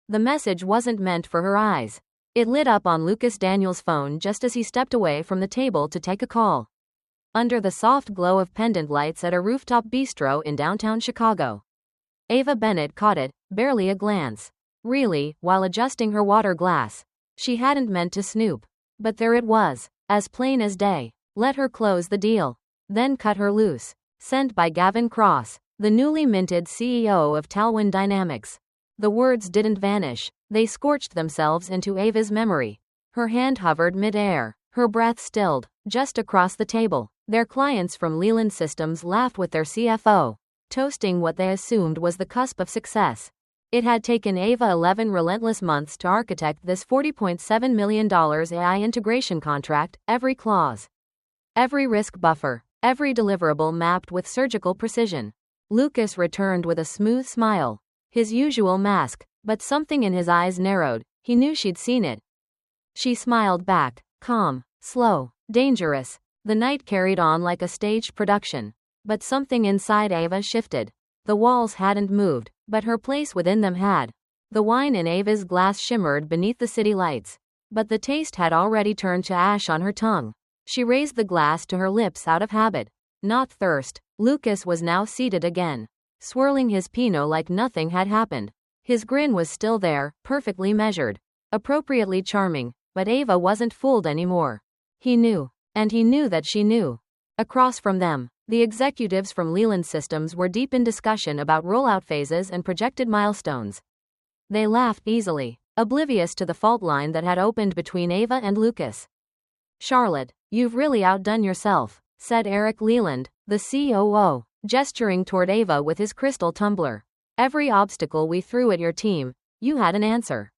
The message wasn't meant for her eyes. It lit up on Lucas Daniels' phone just as he stepped away from the table to take a call. Under the soft glow of pendant lights at a rooftop bistro in downtown Chicago. Ava Bennett caught it, barely a glance. Really, while adjusting her water glass. She hadn't meant to snoop. But there it was, as plain as day. Let her close the deal. Then cut her loose. Sent by Gavin Cross, the newly minted CEO of Talwin Dynamics. The words didn't vanish. They scorched themselves into Ava's memory. Her hand hovered mid-air. Her breath stilled. Just across the table, their clients from Leland Systems laughed with their CFO, toasting what they assumed was the cusp of success. It had taken Ava 11 relentless months to architect this $40.7 million AI integration contract, every clause, every risk buffer, every deliverable mapped with surgical precision. Lucas returned with a smooth smile. His usual mask, but something in his eyes narrowed. He knew she'd seen it. She smiled back, calm, slow, dangerous. The night carried on like a staged production. But something inside Ava shifted. The walls hadn't moved, but her place within them had. The wine in Ava's glass shimmered beneath the city lights. But the taste had already turned to ash on her tongue. She raised the glass to her lips out of habit. Not thirst. Lucas was now seated again, swirling his Pinot like nothing had happened. His grin was still there, perfectly measured, appropriately charming, but Ava wasn't fooled anymore. He knew, and he knew that she knew. Across from them, the executives from Leland Systems were deep in discussion about rollout phases and projected milestones. They laughed easily, oblivious to the fault line that had opened between Ava and Lucas. "Charlotte, you've really outdone yourself," said Eric Leland, the COO, gesturing toward Ava with his crystal tumbler. "Every obstacle we threw at your team, you had an answer.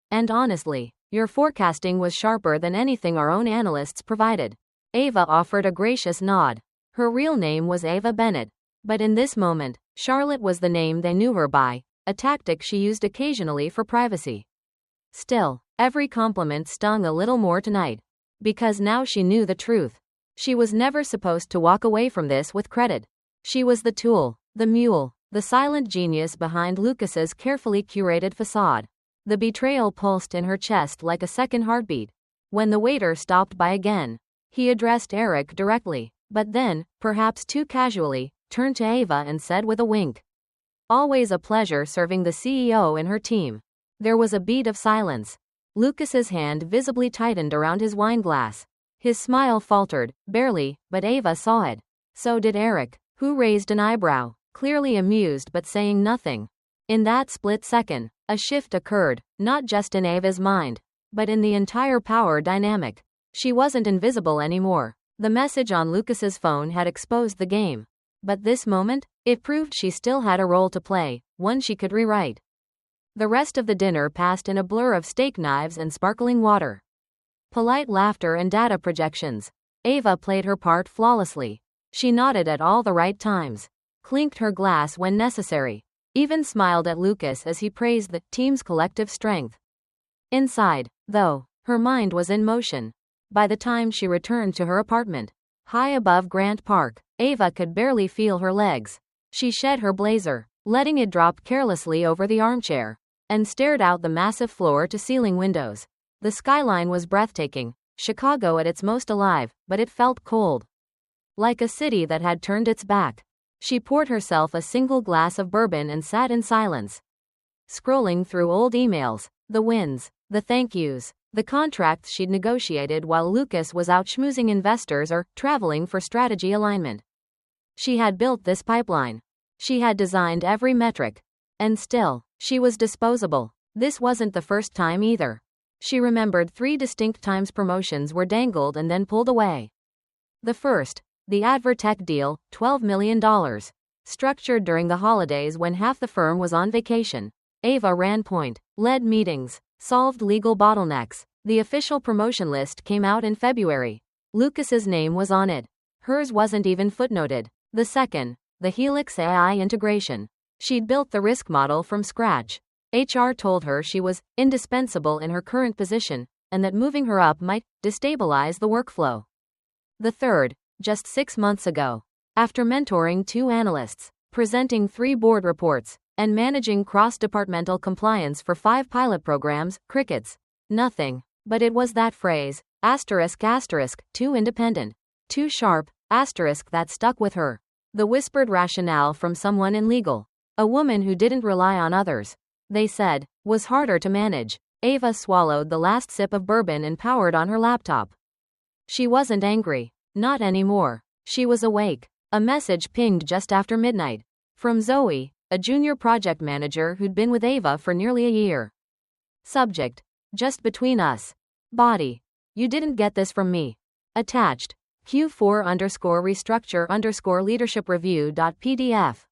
And honestly, your forecasting was sharper than anything our own analysts provided." Ava offered a gracious nod. Her real name was Ava Bennett, but in this moment, Charlotte was the name they knew her by, a tactic she used occasionally for privacy. Still, every compliment stung a little more tonight, because now she knew the truth. She was never supposed to walk away from this with credit. She was the tool, the mule, the silent genius behind Lucas's carefully curated facade. The betrayal pulsed in her chest like a second heartbeat. When the waiter stopped by again, he addressed Eric directly, but then, perhaps too casually, turned to Ava and said with a wink, "Always a pleasure serving the CEO and her team." There was a beat of silence. Lucas's hand visibly tightened around his wine glass. His smile faltered, barely, but Ava saw it. So did Eric, who raised an eyebrow, clearly amused but saying nothing. In that split second, a shift occurred, not just in Ava's mind, but in the entire power dynamic. She wasn't invisible anymore. The message on Lucas's phone had exposed the game. But this moment, it proved she still had a role to play, one she could rewrite. The rest of the dinner passed in a blur of steak knives and sparkling water. Polite laughter and data projections. Ava played her part flawlessly. She nodded at all the right times, clinked her glass when necessary, even smiled at Lucas as he praised the team's collective strength. Inside, though, her mind was in motion. By the time she returned to her apartment, high above Grant Park, Ava could barely feel her legs. She shed her blazer, letting it drop carelessly over the armchair, and stared out the massive floor-to-ceiling windows. The skyline was breathtaking, Chicago at its most alive, but it felt cold. Like a city that had turned its back. She poured herself a single glass of bourbon and sat in silence, scrolling through old emails, the wins, the thank yous, the contracts she'd negotiated while Lucas was out schmoozing investors or traveling for strategy alignment. She had built this pipeline. She had designed every metric. And still, she was disposable. This wasn't the first time either. She remembered 3 distinct times promotions were dangled and then pulled away. The first, the Advertech deal, $12 million. Structured during the holidays when half the firm was on vacation. Ava ran point, led meetings, solved legal bottlenecks. The official promotion list came out in February. Lucas's name was on it. Hers wasn't even footnoted. The second, the Helix AI integration. She'd built the risk model from scratch. HR told her she was indispensable in her current position, and that moving her up might destabilize the workflow. The third, just 6 months ago. After mentoring 2 analysts, presenting 3 board reports, And managing cross-departmental compliance for 5 pilot programs, crickets. Nothing. But it was that phrase, asterisk asterisk, too independent, too sharp, asterisk, that stuck with her. The whispered rationale from someone in legal. A woman who didn't rely on others, they said, was harder to manage. Ava swallowed the last sip of bourbon and powered on her laptop. She wasn't angry. Not anymore. She was awake. A message pinged just after midnight. From Zoe, a junior project manager who'd been with Ava for nearly a year. Subject: just between us. Body: you didn't get this from me. Attached: Q4_restructure_leadership review.pdf.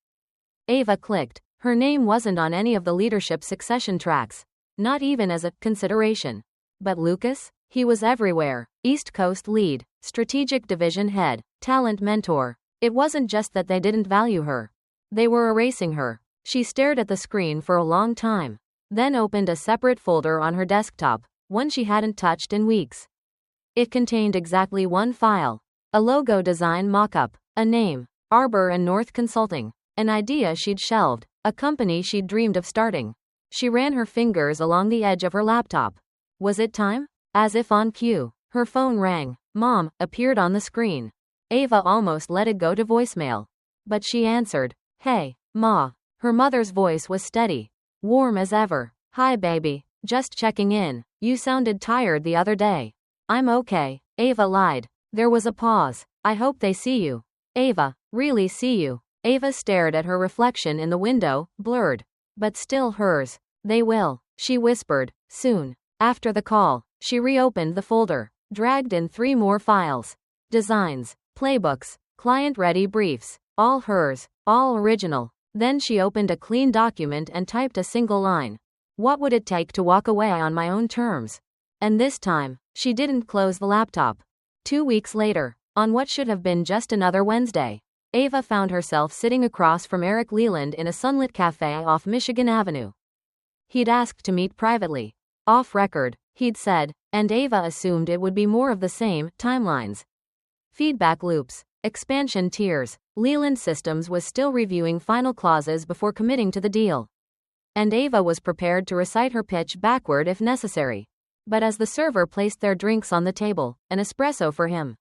Ava clicked. Her name wasn't on any of the leadership succession tracks. Not even as a consideration. But Lucas? He was everywhere. East Coast lead, strategic division head, talent mentor. It wasn't just that they didn't value her. They were erasing her. She stared at the screen for a long time. Then opened a separate folder on her desktop, one she hadn't touched in weeks. It contained exactly one file. A logo design mock-up. A name. Arbor and North Consulting. An idea she'd shelved. A company she'd dreamed of starting. She ran her fingers along the edge of her laptop. Was it time? As if on cue, her phone rang. Mom appeared on the screen. Ava almost let it go to voicemail. But she answered. Hey, Ma. Her mother's voice was steady. Warm as ever. Hi baby. Just checking in. You sounded tired the other day. I'm okay. Ava lied. There was a pause. I hope they see you. Ava, really see you. Ava stared at her reflection in the window, blurred. But still hers. They will, she whispered. Soon. After the call, she reopened the folder. Dragged in 3 more files. Designs. Playbooks. Client-ready briefs. All hers. All original. Then she opened a clean document and typed a single line. What would it take to walk away on my own terms? And this time, she didn't close the laptop. 2 weeks later, on what should have been just another Wednesday, Ava found herself sitting across from Eric Leland in a sunlit cafe off Michigan Avenue. He'd asked to meet privately. Off record, he'd said, and Ava assumed it would be more of the same, timelines. Feedback loops. Expansion tiers. Leland Systems was still reviewing final clauses before committing to the deal. And Ava was prepared to recite her pitch backward if necessary. But as the server placed their drinks on the table, an espresso for him,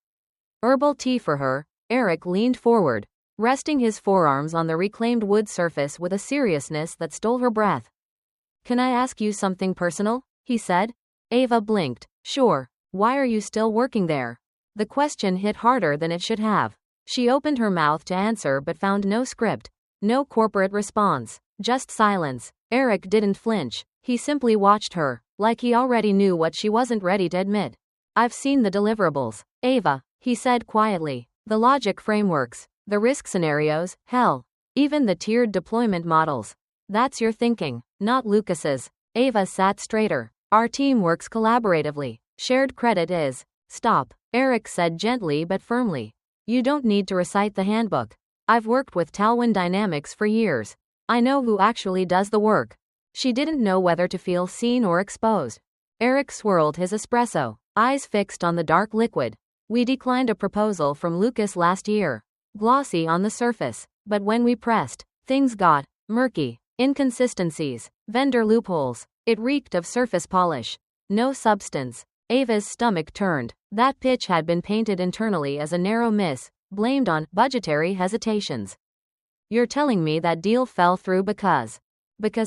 herbal tea for her, Eric leaned forward, resting his forearms on the reclaimed wood surface with a seriousness that stole her breath. Can I ask you something personal? He said. Ava blinked. Sure. Why are you still working there? The question hit harder than it should have. She opened her mouth to answer but found no script. No corporate response. Just silence. Eric didn't flinch. He simply watched her, like he already knew what she wasn't ready to admit. I've seen the deliverables, Ava, he said quietly. The logic frameworks. The risk scenarios, hell. Even the tiered deployment models. That's your thinking, not Lucas's. Ava sat straighter. Our team works collaboratively. Shared credit is. Stop, Eric said gently but firmly. You don't need to recite the handbook. I've worked with Talwin Dynamics for years. I know who actually does the work. She didn't know whether to feel seen or exposed. Eric swirled his espresso, eyes fixed on the dark liquid. We declined a proposal from Lucas last year. Glossy on the surface, but when we pressed, things got murky. Inconsistencies, vendor loopholes. It reeked of surface polish. No substance. Ava's stomach turned. That pitch had been painted internally as a narrow miss, blamed on budgetary hesitations. You're telling me that deal fell through because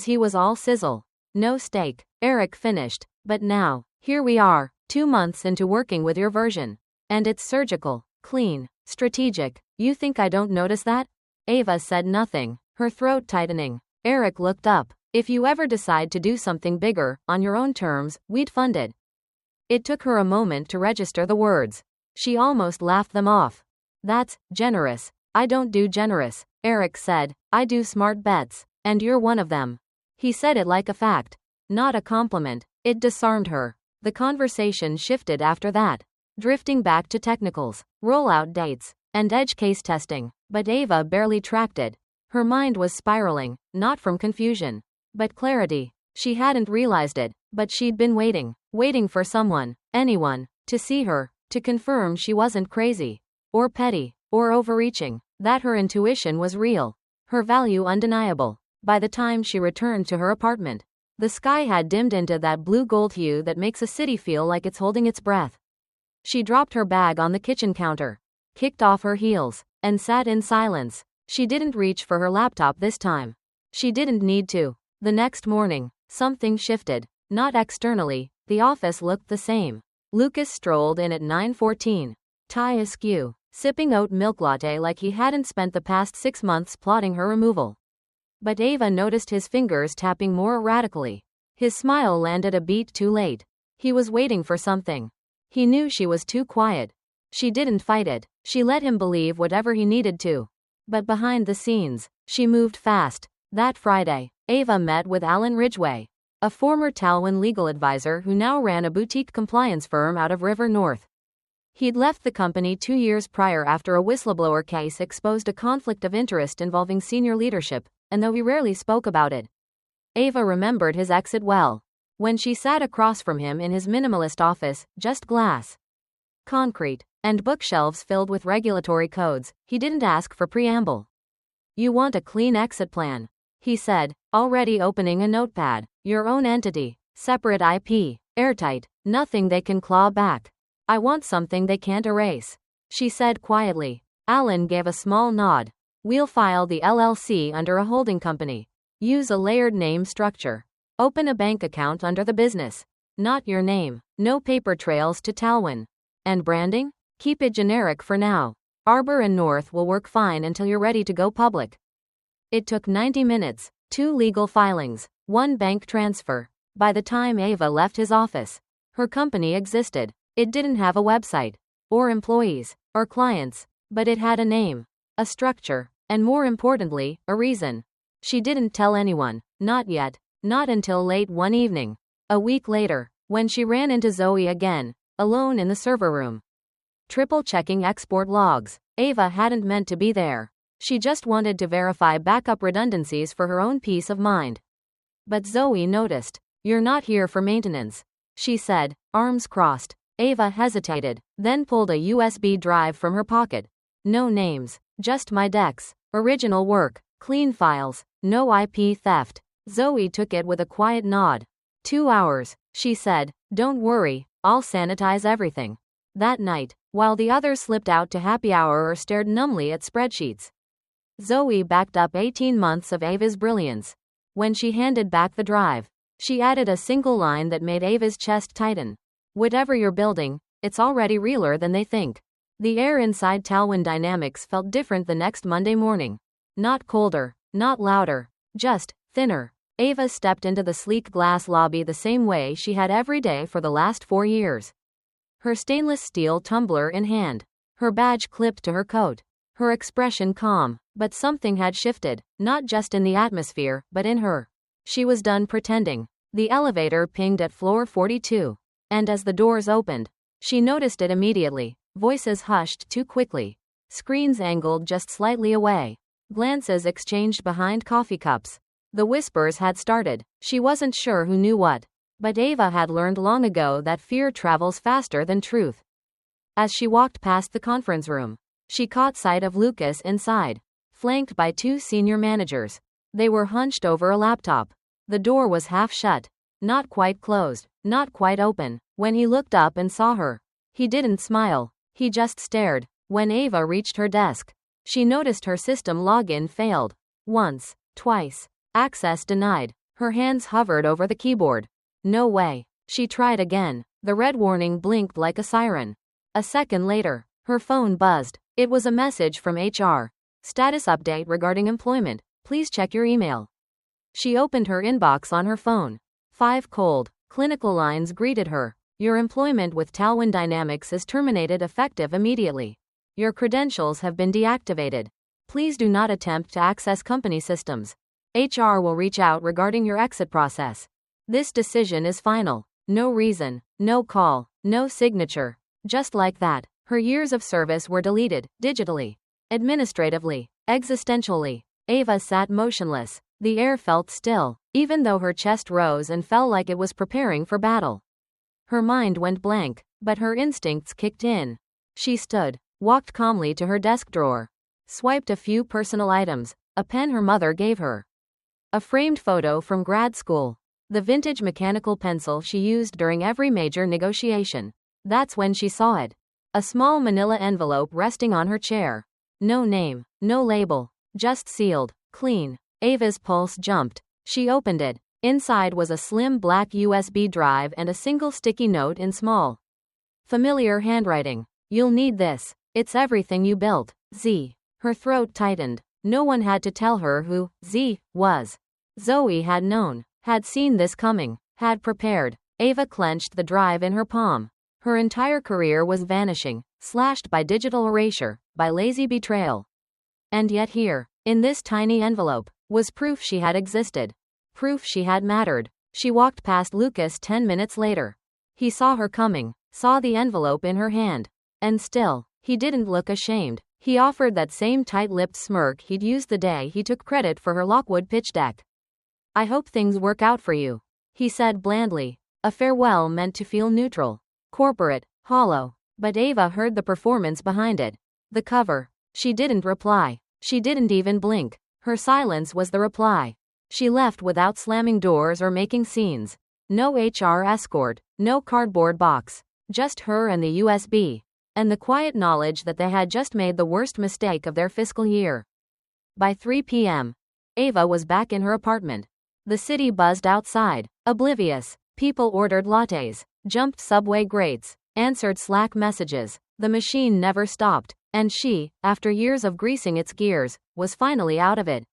he was all sizzle. No steak, Eric finished. But now, here we are, 2 months into working with your version. And it's surgical, clean, strategic. You think I don't notice that? Ava said nothing, her throat tightening. Eric looked up. If you ever decide to do something bigger, on your own terms, we'd fund it. It took her a moment to register the words. She almost laughed them off. That's generous. I don't do generous, Eric said. I do smart bets, and you're one of them. He said it like a fact, not a compliment. It disarmed her. The conversation shifted after that, drifting back to technicals, rollout dates, and edge case testing, but Ava barely tracked it. Her mind was spiraling, not from confusion, but clarity. She hadn't realized it, but she'd been waiting for someone, anyone, to see her, to confirm she wasn't crazy, or petty, or overreaching, that her intuition was real, her value undeniable. By the time she returned to her apartment, the sky had dimmed into that blue-gold hue that makes a city feel like it's holding its breath. She dropped her bag on the kitchen counter, kicked off her heels, and sat in silence. She didn't reach for her laptop this time. She didn't need to. The next morning, something shifted. Not externally, the office looked the same. Lucas strolled in at 9:14, tie askew, sipping oat milk latte like he hadn't spent the past 6 months plotting her removal. But Ava noticed his fingers tapping more erratically. His smile landed a beat too late. He was waiting for something. He knew she was too quiet. She didn't fight it. She let him believe whatever he needed to. But behind the scenes, she moved fast. That Friday, Ava met with Alan Ridgway, a former Talwin legal advisor who now ran a boutique compliance firm out of River North. He'd left the company 2 years prior after a whistleblower case exposed a conflict of interest involving senior leadership, and though he rarely spoke about it, Ava remembered his exit well. When she sat across from him in his minimalist office, just glass, concrete, and bookshelves filled with regulatory codes, he didn't ask for preamble. "You want a clean exit plan," he said, already opening a notepad. "Your own entity, separate IP, airtight, nothing they can claw back. I want something they can't erase," she said quietly. Alan gave a small nod. "We'll file the LLC under a holding company. Use a layered name structure. Open a bank account under the business. Not your name. No paper trails to Talwin. And branding? Keep it generic for now. Arbor and North will work fine until you're ready to go public." It took 90 minutes, 2 legal filings, 1 bank transfer. By the time Ava left his office, her company existed. It didn't have a website, or employees, or clients, but it had a name, a structure, and more importantly, a reason. She didn't tell anyone, not yet, not until late one evening. A week later, when she ran into Zoe again, alone in the server room, triple-checking export logs. Ava hadn't meant to be there. She just wanted to verify backup redundancies for her own peace of mind. But Zoe noticed. "You're not here for maintenance," she said, arms crossed. Ava hesitated, then pulled a USB drive from her pocket. "No names, just my decks, original work, clean files, no IP theft." Zoe took it with a quiet nod. 2 hours, she said. "Don't worry, I'll sanitize everything." That night, while the others slipped out to happy hour or stared numbly at spreadsheets, Zoe backed up 18 months of Ava's brilliance. When she handed back the drive, she added a single line that made Ava's chest tighten. "Whatever you're building, it's already realer than they think." The air inside Talwin Dynamics felt different the next Monday morning. Not colder, not louder, just thinner. Ava stepped into the sleek glass lobby the same way she had every day for the last 4 years. Her stainless steel tumbler in hand, her badge clipped to her coat, her expression calm, but something had shifted, not just in the atmosphere, but in her. She was done pretending. The elevator pinged at floor 42, and as the doors opened, she noticed it immediately. Voices hushed too quickly, screens angled just slightly away, glances exchanged behind coffee cups. The whispers had started. She wasn't sure who knew what, but Ava had learned long ago that fear travels faster than truth. As she walked past the conference room, she caught sight of Lucas inside, flanked by 2 senior managers. They were hunched over a laptop. The door was half shut, not quite closed, not quite open. When he looked up and saw her, he didn't smile, he just stared. When Ava reached her desk, she noticed her system login failed. Once, twice. Access denied. Her hands hovered over the keyboard. No way. She tried again. The red warning blinked like a siren. A second later, her phone buzzed. It was a message from HR. "Status update regarding employment. Please check your email." She opened her inbox on her phone. 5 cold, clinical lines greeted her. "Your employment with Talwin Dynamics is terminated effective immediately. Your credentials have been deactivated. Please do not attempt to access company systems. HR will reach out regarding your exit process. This decision is final." No reason, no call, no signature. Just like that, her years of service were deleted, digitally, administratively, existentially. Ava sat motionless. The air felt still, even though her chest rose and fell like it was preparing for battle. Her mind went blank, but her instincts kicked in. She stood, walked calmly to her desk drawer, swiped a few personal items, a pen her mother gave her, A framed photo from grad school. The vintage mechanical pencil she used during every major negotiation. That's when she saw it. A small manila envelope resting on her chair. No name, no label, just sealed, clean. Ava's pulse jumped. She opened it. Inside was a slim black USB drive and a single sticky note in small, familiar handwriting. You'll need this. It's everything you built, Z. Her throat tightened. No one had to tell her who Z was. Zoe had known, had seen this coming, had prepared. Ava clenched the drive in her palm. Her entire career was vanishing, slashed by digital erasure, by lazy betrayal. And yet here, in this tiny envelope, was proof she had existed. Proof she had mattered. She walked past Lucas 10 minutes later. He saw her coming, saw the envelope in her hand. And still, he didn't look ashamed. He offered that same tight-lipped smirk he'd used the day he took credit for her Lockwood pitch deck. I hope things work out for you, he said blandly. A farewell meant to feel neutral, corporate, hollow. But Ava heard the performance behind it. The cover. She didn't reply. She didn't even blink. Her silence was the reply. She left without slamming doors or making scenes. No HR escort, no cardboard box. Just her and the USB. And the quiet knowledge that they had just made the worst mistake of their fiscal year. By 3 p.m., Ava was back in her apartment. The city buzzed outside, oblivious. People ordered lattes, jumped subway grates, answered Slack messages. The machine never stopped, and she, after years of greasing its gears, was finally out of it.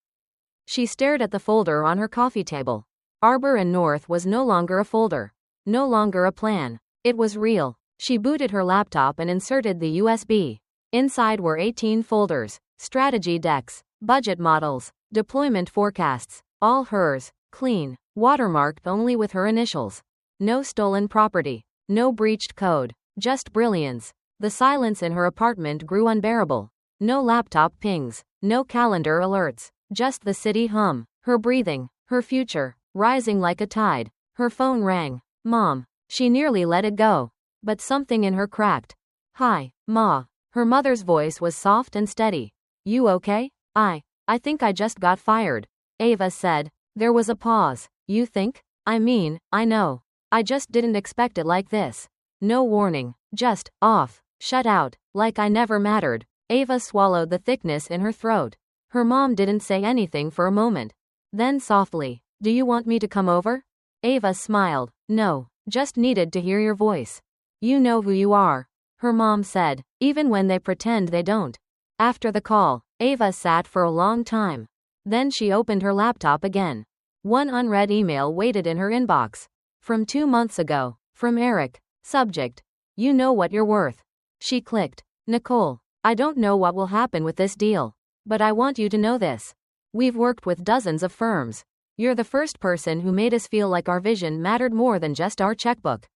She stared at the folder on her coffee table. Arbor and North was no longer a folder, no longer a plan. It was real. She booted her laptop and inserted the USB. Inside were 18 folders, strategy decks, budget models, deployment forecasts, all hers, clean, watermarked only with her initials. No stolen property, no breached code, just brilliance. The silence in her apartment grew unbearable. No laptop pings, no calendar alerts, just the city hum, her breathing, her future, rising like a tide. Her phone rang. Mom. She nearly let it go. But something in her cracked. Hi, Ma. Her mother's voice was soft and steady. You okay? I think I just got fired. Ava said. There was a pause. You think? I mean, I know. I just didn't expect it like this. No warning. Just, off. Shut out. Like I never mattered. Ava swallowed the thickness in her throat. Her mom didn't say anything for a moment. Then softly. Do you want me to come over? Ava smiled. No. Just needed to hear your voice. You know who you are, her mom said, even when they pretend they don't. After the call, Ava sat for a long time. Then she opened her laptop again. One unread email waited in her inbox. From 2 months ago, from Eric. Subject. You know what you're worth. She clicked. Nicole, I don't know what will happen with this deal. But I want you to know this. We've worked with dozens of firms. You're the first person who made us feel like our vision mattered more than just our checkbook.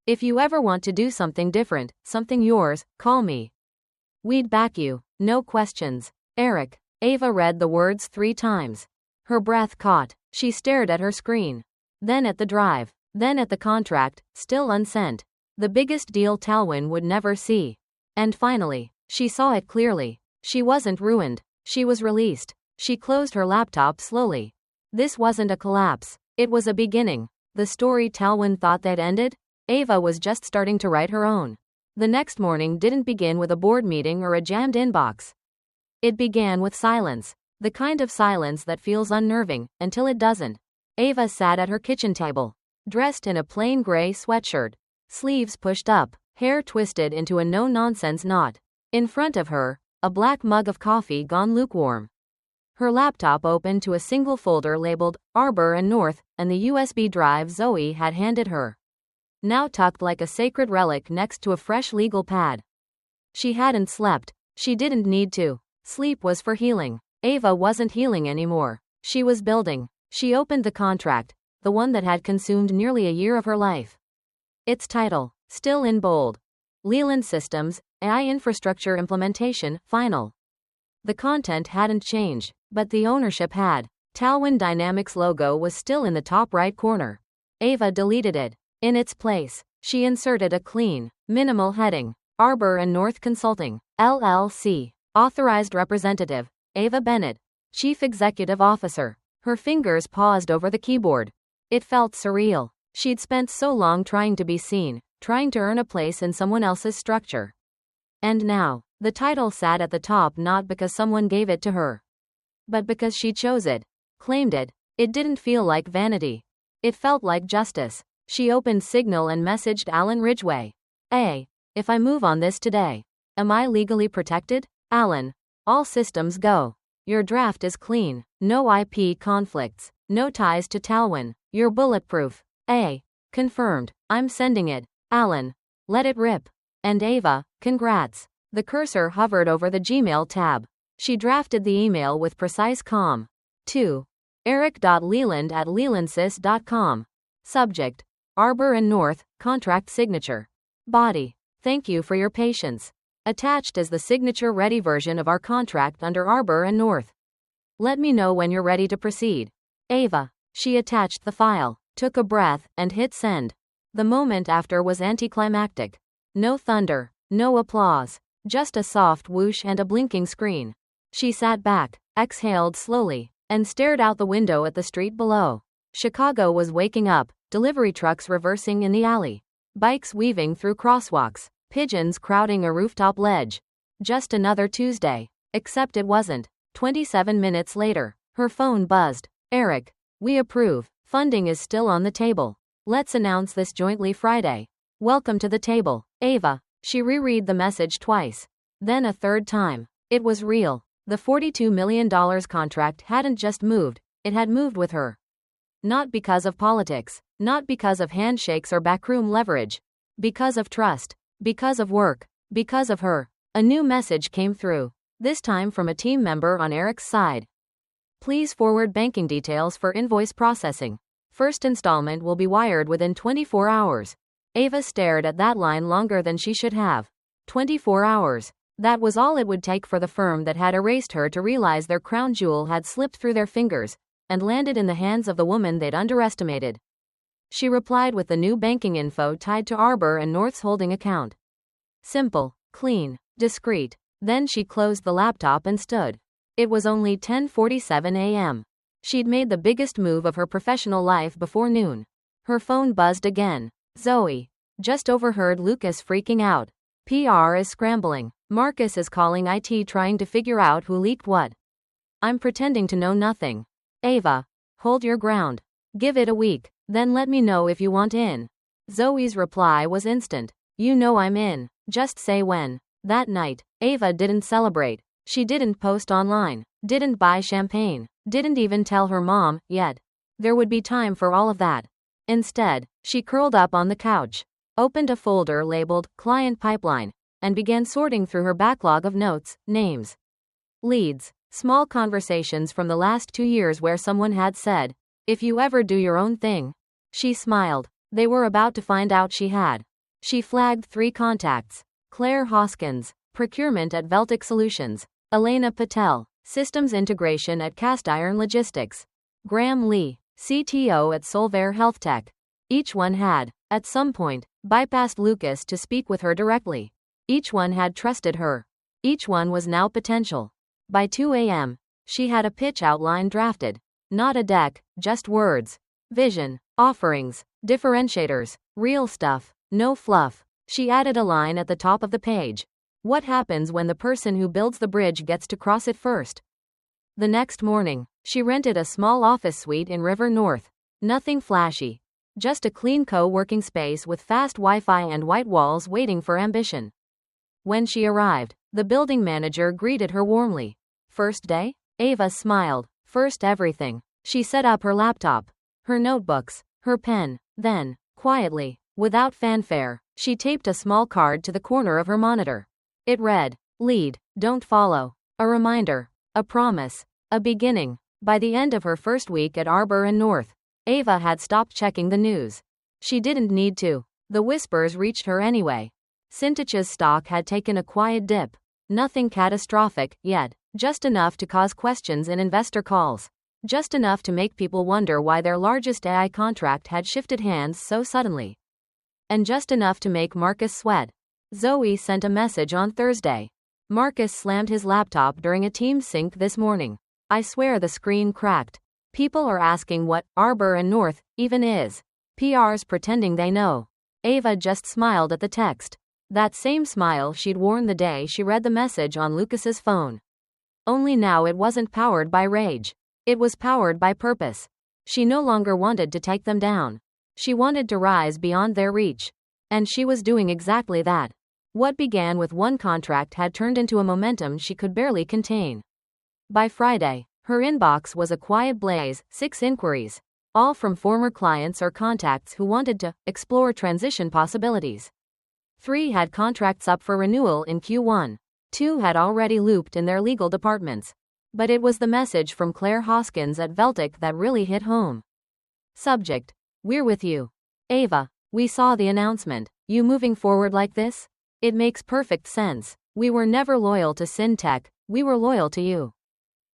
If you ever want to do something different, something yours, call me. We'd back you, no questions. Eric. Ava read the words 3 times. Her breath caught. She stared at her screen. Then at the drive. Then at the contract, still unsent. The biggest deal Talwin would never see. And finally, she saw it clearly. She wasn't ruined. She was released. She closed her laptop slowly. This wasn't a collapse. It was a beginning. The story Talwin thought they'd ended? Ava was just starting to write her own. The next morning didn't begin with a board meeting or a jammed inbox. It began with silence. The kind of silence that feels unnerving, until it doesn't. Ava sat at her kitchen table, dressed in a plain gray sweatshirt, sleeves pushed up, hair twisted into a no-nonsense knot. In front of her, a black mug of coffee gone lukewarm. Her laptop open to a single folder labeled Arbor and North, and the USB drive Zoe had handed her. Now tucked like a sacred relic next to a fresh legal pad. She hadn't slept. She didn't need to. Sleep was for healing. Ava wasn't healing anymore. She was building. She opened the contract, the one that had consumed nearly a year of her life. Its title, still in bold. Leland Systems, AI Infrastructure Implementation, Final. The content hadn't changed, but the ownership had. Talwin Dynamics logo was still in the top right corner. Ava deleted it. In its place, she inserted a clean, minimal heading. Arbor and North Consulting, LLC. Authorized representative, Ava Bennett. Chief Executive Officer. Her fingers paused over the keyboard. It felt surreal. She'd spent so long trying to be seen, trying to earn a place in someone else's structure. And now, the title sat at the top not because someone gave it to her, but because she chose it, claimed it. It didn't feel like vanity. It felt like justice. She opened Signal and messaged Alan Ridgway. Hey, if I move on this today, am I legally protected? Alan, all systems go. Your draft is clean. No IP conflicts. No ties to Talwyn. You're bulletproof. Confirmed. I'm sending it. Alan, let it rip. And Ava, congrats. The cursor hovered over the Gmail tab. She drafted the email with precise calm. 2. Eric.Leland@lelandsys.com. Subject: Arbor and North, contract signature. Body: thank you for your patience. Attached is the signature-ready version of our contract under Arbor and North. Let me know when you're ready to proceed. Ava. She attached the file, took a breath, and hit send. The moment after was anticlimactic. No thunder, no applause, just a soft whoosh and a blinking screen. She sat back, exhaled slowly, and stared out the window at the street below. Chicago was waking up, delivery trucks reversing in the alley, bikes weaving through crosswalks, pigeons crowding a rooftop ledge. Just another Tuesday. Except it wasn't. 27 minutes later, her phone buzzed. Eric, we approve. Funding is still on the table. Let's announce this jointly Friday. Welcome to the table, Ava. She reread the message twice. Then a third time. It was real. The $42 million contract hadn't just moved, it had moved with her. Not because of politics, not because of handshakes or backroom leverage. Because of trust. Because of work. Because of her. A new message came through. This time from a team member on Eric's side. Please forward banking details for invoice processing. First installment will be wired within 24 hours. Ava stared at that line longer than she should have. 24 hours. That was all it would take for the firm that had erased her to realize their crown jewel had slipped through their fingers and landed in the hands of the woman they'd underestimated. She replied with the new banking info tied to Arbor and North's holding account. Simple, clean, discreet. Then she closed the laptop and stood. It was only 10:47 a.m. She'd made the biggest move of her professional life before noon. Her phone buzzed again. Zoe. Just overheard Lucas freaking out. PR is scrambling. Marcus is calling IT trying to figure out who leaked what. I'm pretending to know nothing. Ava. Hold your ground. Give it a week. Then let me know if you want in. Zoe's reply was instant. You know I'm in. Just say when. That night, Ava didn't celebrate. She didn't post online. Didn't buy champagne. Didn't even tell her mom, yet. There would be time for all of that. Instead, she curled up on the couch, opened a folder labeled Client Pipeline, and began sorting through her backlog of notes, names, leads, small conversations from the last 2 years where someone had said, if you ever do your own thing. She smiled. They were about to find out she had. She flagged 3 contacts. Claire Hoskins, procurement at Veltic Solutions. Elena Patel, systems integration at Cast Iron Logistics. Graham Lee, CTO at Solvair Health Tech. Each one had, at some point, bypassed Lucas to speak with her directly. Each one had trusted her. Each one was now potential. By 2 a.m., she had a pitch outline drafted. Not a deck, just words. Vision, offerings, differentiators, real stuff, no fluff. She added a line at the top of the page. What happens when the person who builds the bridge gets to cross it first? The next morning, she rented a small office suite in River North. Nothing flashy. Just a clean co-working space with fast Wi-Fi and white walls waiting for ambition. When she arrived, the building manager greeted her warmly. First day? Ava smiled. First everything. She set up her laptop, her notebooks, her pen. Then, quietly, without fanfare, she taped a small card to the corner of her monitor. It read, lead, don't follow. A reminder. A promise. A beginning. By the end of her first week at Arbor and North, Ava had stopped checking the news. She didn't need to. The whispers reached her anyway. Cintich's stock had taken a quiet dip. Nothing catastrophic, yet. Just enough to cause questions in investor calls. Just enough to make people wonder why their largest AI contract had shifted hands so suddenly. And just enough to make Marcus sweat. Zoe sent a message on Thursday. Marcus slammed his laptop during a Teams sync this morning. I swear the screen cracked. People are asking what Arbor and North even is. PR's pretending they know. Ava just smiled at the text. That same smile she'd worn the day she read the message on Lucas's phone. Only now it wasn't powered by rage. It was powered by purpose. She no longer wanted to take them down. She wanted to rise beyond their reach. And she was doing exactly that. What began with one contract had turned into a momentum she could barely contain. By Friday, her inbox was a quiet blaze, 6 inquiries, all from former clients or contacts who wanted to explore transition possibilities. 3 had contracts up for renewal in Q1. 2 had already looped in their legal departments. But it was the message from Claire Hoskins at Veltic that really hit home. Subject: We're with you. Ava, we saw the announcement. You moving forward like this? It makes perfect sense. We were never loyal to Syntech, we were loyal to you.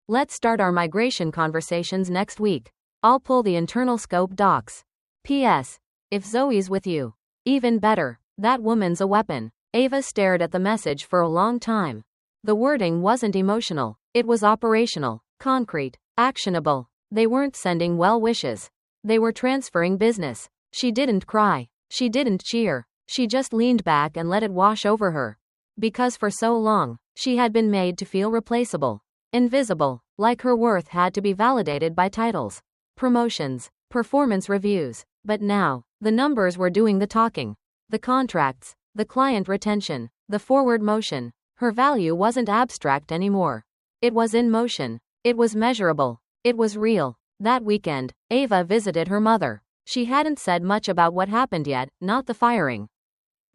Let's start our migration conversations next week. I'll pull the internal scope docs. P.S. If Zoe's with you, even better. That woman's a weapon. Ava stared at the message for a long time. The wording wasn't emotional. It was operational, concrete, actionable. They weren't sending well wishes. They were transferring business. She didn't cry. She didn't cheer. She just leaned back and let it wash over her. Because for so long, she had been made to feel replaceable, invisible, like her worth had to be validated by titles, promotions, performance reviews. But now, the numbers were doing the talking. The contracts, the client retention, the forward motion. Her value wasn't abstract anymore. It was in motion. It was measurable. It was real. That weekend, Ava visited her mother. She hadn't said much about what happened yet, not the firing,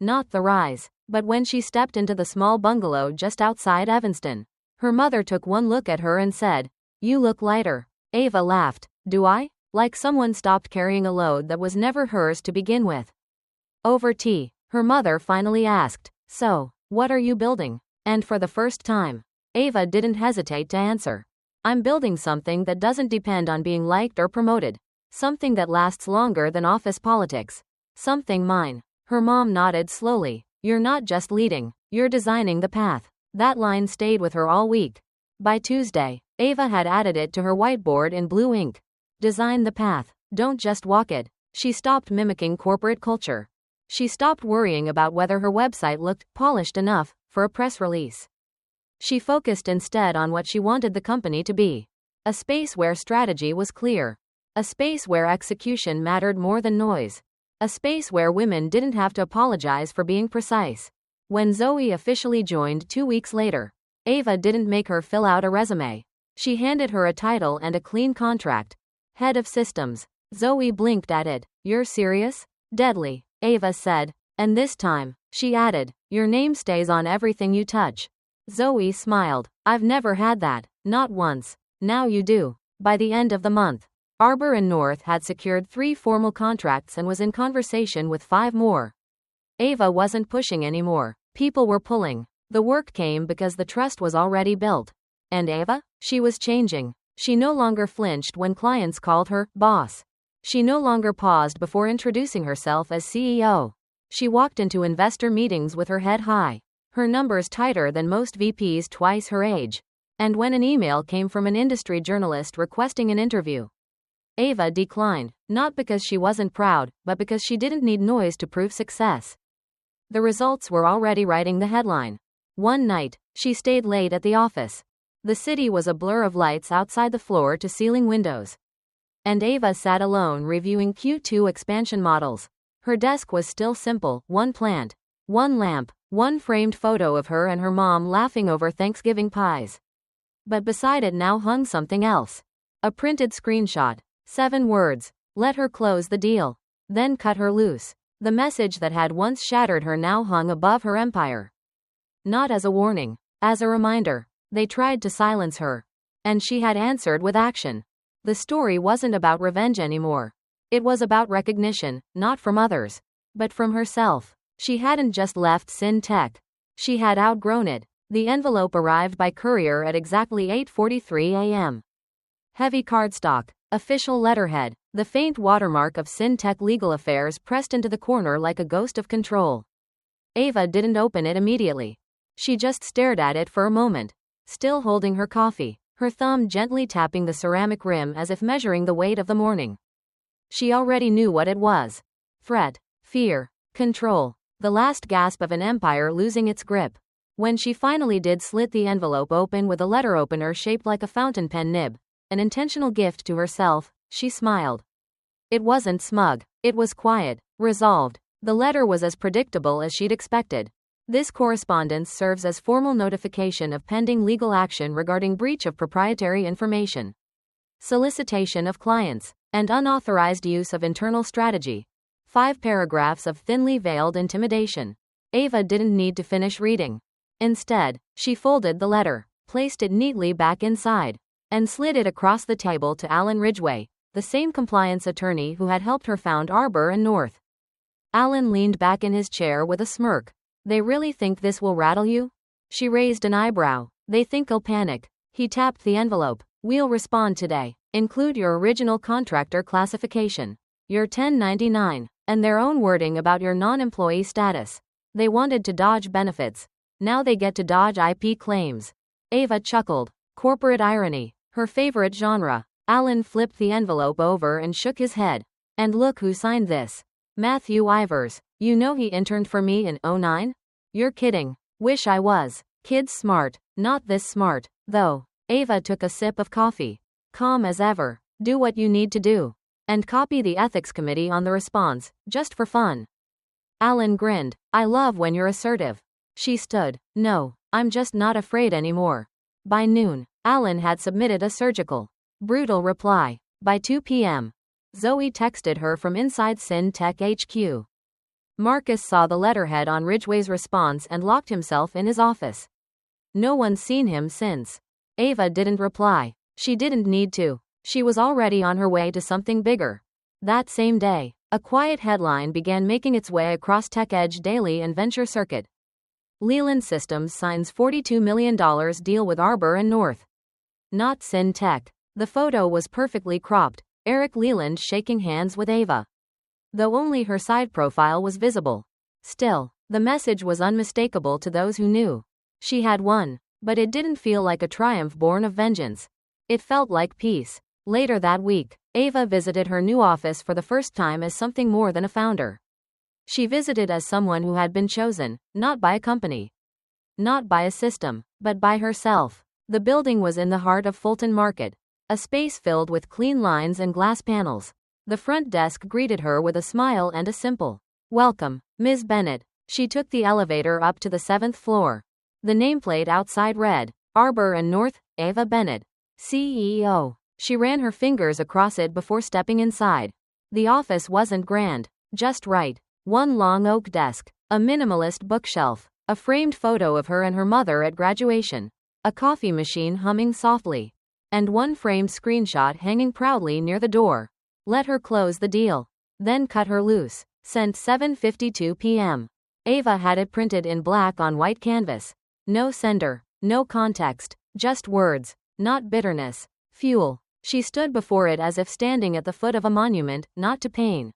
not the rise. But when she stepped into the small bungalow just outside Evanston, her mother took one look at her and said, "You look lighter." Ava laughed. "Do I?" Like someone stopped carrying a load that was never hers to begin with. Over tea, her mother finally asked, "So, what are you building?" And for the first time, Ava didn't hesitate to answer. "I'm building something that doesn't depend on being liked or promoted. Something that lasts longer than office politics. Something mine." Her mom nodded slowly. "You're not just leading, you're designing the path." That line stayed with her all week. By Tuesday, Ava had added it to her whiteboard in blue ink. Design the path, don't just walk it. She stopped mimicking corporate culture. She stopped worrying about whether her website looked polished enough for a press release. She focused instead on what she wanted the company to be. A space where strategy was clear. A space where execution mattered more than noise. A space where women didn't have to apologize for being precise. When Zoe officially joined 2 weeks later, Ava didn't make her fill out a resume. She handed her a title and a clean contract. Head of Systems. Zoe blinked at it. "You're serious?" "Deadly," Ava said. "And this time," she added, "your name stays on everything you touch." Zoe smiled. "I've never had that. Not once. Now you do." By the end of the month, Arbor and North had secured 3 formal contracts and was in conversation with 5 more. Ava wasn't pushing anymore. People were pulling. The work came because the trust was already built. And Ava? She was changing. She no longer flinched when clients called her boss. She no longer paused before introducing herself as CEO. She walked into investor meetings with her head high, her numbers tighter than most VPs twice her age. And when an email came from an industry journalist requesting an interview, Ava declined, not because she wasn't proud, but because she didn't need noise to prove success. The results were already writing the headline. One night, she stayed late at the office. The city was a blur of lights outside the floor-to-ceiling windows. And Ava sat alone reviewing Q2 expansion models. Her desk was still simple: 1 plant, 1 lamp, 1 framed photo of her and her mom laughing over Thanksgiving pies. But beside it now hung something else. A printed screenshot. 7 words. Let her close the deal. Then cut her loose. The message that had once shattered her now hung above her empire. Not as a warning, as a reminder. They tried to silence her. And she had answered with action. The story wasn't about revenge anymore. It was about recognition, not from others, but from herself. She hadn't just left Syntech. She had outgrown it. The envelope arrived by courier at exactly 8:43 a.m. Heavy cardstock. Official letterhead. The faint watermark of Syntech Legal Affairs pressed into the corner like a ghost of control. Ava didn't open it immediately. She just stared at it for a moment, still holding her coffee. her thumb gently tapping the ceramic rim as if measuring the weight of the morning. She already knew what it was. Fret, fear, control, the last gasp of an empire losing its grip. When she finally did slit the envelope open with a letter opener shaped like a fountain pen nib, an intentional gift to herself, she smiled. It wasn't smug, it was quiet, resolved. The letter was as predictable as she'd expected. This correspondence serves as formal notification of pending legal action regarding breach of proprietary information, solicitation of clients, and unauthorized use of internal strategy. 5 paragraphs of thinly veiled intimidation. Ava didn't need to finish reading. Instead, she folded the letter, placed it neatly back inside, and slid it across the table to Alan Ridgway, the same compliance attorney who had helped her found Arbor and North. Alan leaned back in his chair with a smirk. They really think this will rattle you? She raised an eyebrow. They think I'll panic. He tapped the envelope. We'll respond today. Include your original contractor classification, your 1099, and their own wording about your non-employee status. They wanted to dodge benefits. Now they get to dodge IP claims. Ava chuckled. Corporate irony, her favorite genre. Alan flipped the envelope over and shook his head. And look who signed this. Matthew Ivers. You know he interned for me in '09? You're kidding. Wish I was. Kid's smart. Not this smart, though. Ava took a sip of coffee. Calm as ever. Do what you need to do. And copy the ethics committee on the response, just for fun. Alan grinned. I love when you're assertive. She stood. No, I'm just not afraid anymore. By noon, Alan had submitted a surgical, brutal reply. By 2 p.m., Zoe texted her from inside SynTech HQ. Marcus saw the letterhead on Ridgway's response and locked himself in his office. No one's seen him since. Ava didn't reply. She didn't need to. She was already on her way to something bigger. That same day, a quiet headline began making its way across TechEdge Daily and Venture Circuit. Leland Systems signs $42 million deal with Arbor and North. Not SynTech. The photo was perfectly cropped, Eric Leland shaking hands with Ava, though only her side profile was visible. Still, the message was unmistakable to those who knew. She had won, but it didn't feel like a triumph born of vengeance. It felt like peace. Later that week, Ava visited her new office for the first time as something more than a founder. She visited as someone who had been chosen, not by a company, not by a system, but by herself. The building was in the heart of Fulton Market, a space filled with clean lines and glass panels. The front desk greeted her with a smile and a simple, "Welcome, Ms. Bennett." She took the elevator up to the 7th floor. The nameplate outside read, Arbor and North, Ava Bennett, CEO. She ran her fingers across it before stepping inside. The office wasn't grand, just right. One long oak desk, a minimalist bookshelf, a framed photo of her and her mother at graduation, a coffee machine humming softly, and one framed screenshot hanging proudly near the door. Let her close the deal, then cut her loose. Sent 7:52 p.m. Ava had it printed in black on white canvas. No sender, no context, just words, not bitterness, fuel. She stood before it as if standing at the foot of a monument, not to pain,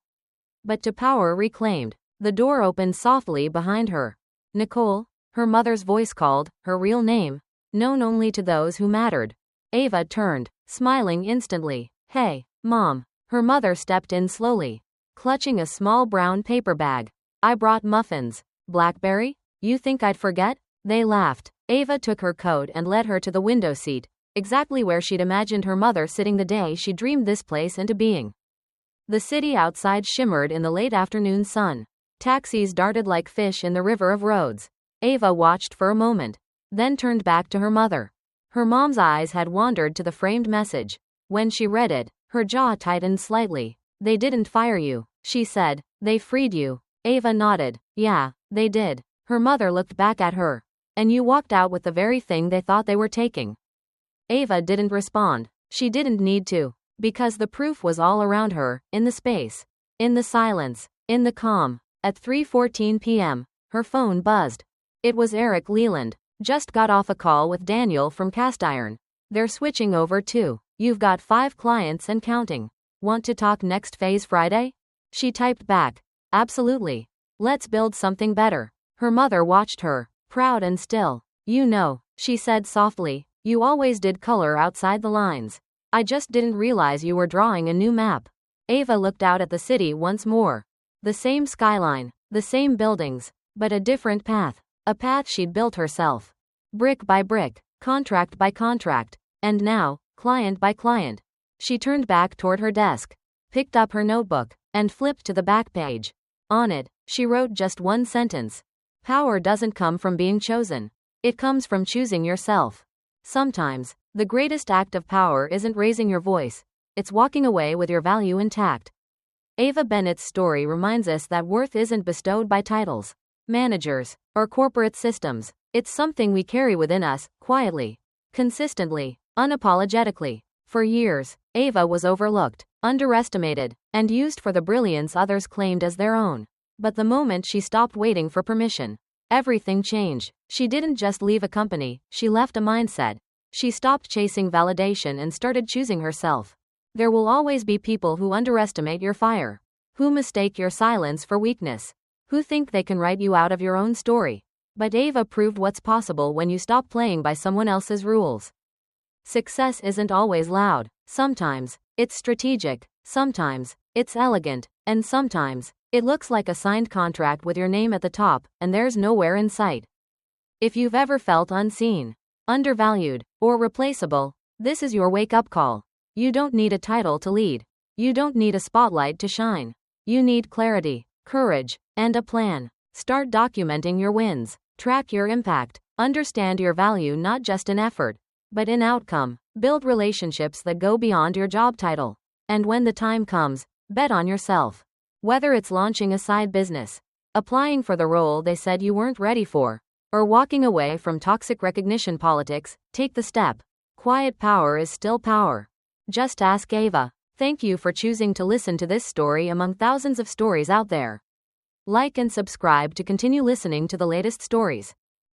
but to power reclaimed. The door opened softly behind her. Nicole, her mother's voice called, her real name, known only to those who mattered. Ava turned, smiling instantly. Hey, Mom. Her mother stepped in slowly, clutching a small brown paper bag. I brought muffins. Blackberry? You think I'd forget? They laughed. Ava took her coat and led her to the window seat, exactly where she'd imagined her mother sitting the day she dreamed this place into being. The city outside shimmered in the late afternoon sun. Taxis darted like fish in the river of roads. Ava watched for a moment, then turned back to her mother. Her mom's eyes had wandered to the framed message. When she read it, her jaw tightened slightly. They didn't fire you, she said. They freed you. Ava nodded. Yeah, they did. Her mother looked back at her. And you walked out with the very thing they thought they were taking. Ava didn't respond. She didn't need to, because the proof was all around her, in the space, in the silence, in the calm. At 3:14 p.m., her phone buzzed. It was Eric Leland. Just got off a call with Daniel from Cast Iron. They're switching over too. You've got 5 clients and counting. Want to talk next phase Friday? She typed back. Absolutely. Let's build something better. Her mother watched her, proud and still. You know, she said softly, You always did color outside the lines. I just didn't realize you were drawing a new map. Ava looked out at the city once more. The same skyline, the same buildings, but a different path. A path she'd built herself. Brick by brick, contract by contract, and now, client by client. She turned back toward her desk, picked up her notebook, and flipped to the back page. On it, she wrote just one sentence. Power doesn't come from being chosen. It comes from choosing yourself. Sometimes, the greatest act of power isn't raising your voice, it's walking away with your value intact. Ava Bennett's story reminds us that worth isn't bestowed by titles, managers, or corporate systems. It's something we carry within us, quietly, consistently, unapologetically. For years, Ava was overlooked, underestimated, and used for the brilliance others claimed as their own. But the moment she stopped waiting for permission, everything changed. She didn't just leave a company, she left a mindset. She stopped chasing validation and started choosing herself. There will always be people who underestimate your fire, who mistake your silence for weakness, who think they can write you out of your own story. But Ava proved what's possible when you stop playing by someone else's rules. Success isn't always loud. Sometimes, it's strategic, sometimes, it's elegant, and sometimes, it looks like a signed contract with your name at the top, and there's nowhere in sight. If you've ever felt unseen, undervalued, or replaceable, this is your wake-up call. You don't need a title to lead. You don't need a spotlight to shine. You need clarity, courage, and a plan. Start documenting your wins. Track your impact. Understand your value not just in effort, but in outcome. Build relationships that go beyond your job title. And when the time comes, bet on yourself. Whether it's launching a side business, applying for the role they said you weren't ready for, or walking away from toxic recognition politics, take the step. Quiet power is still power. Just ask Ava. Thank you for choosing to listen to this story among thousands of stories out there. Like and subscribe to continue listening to the latest stories.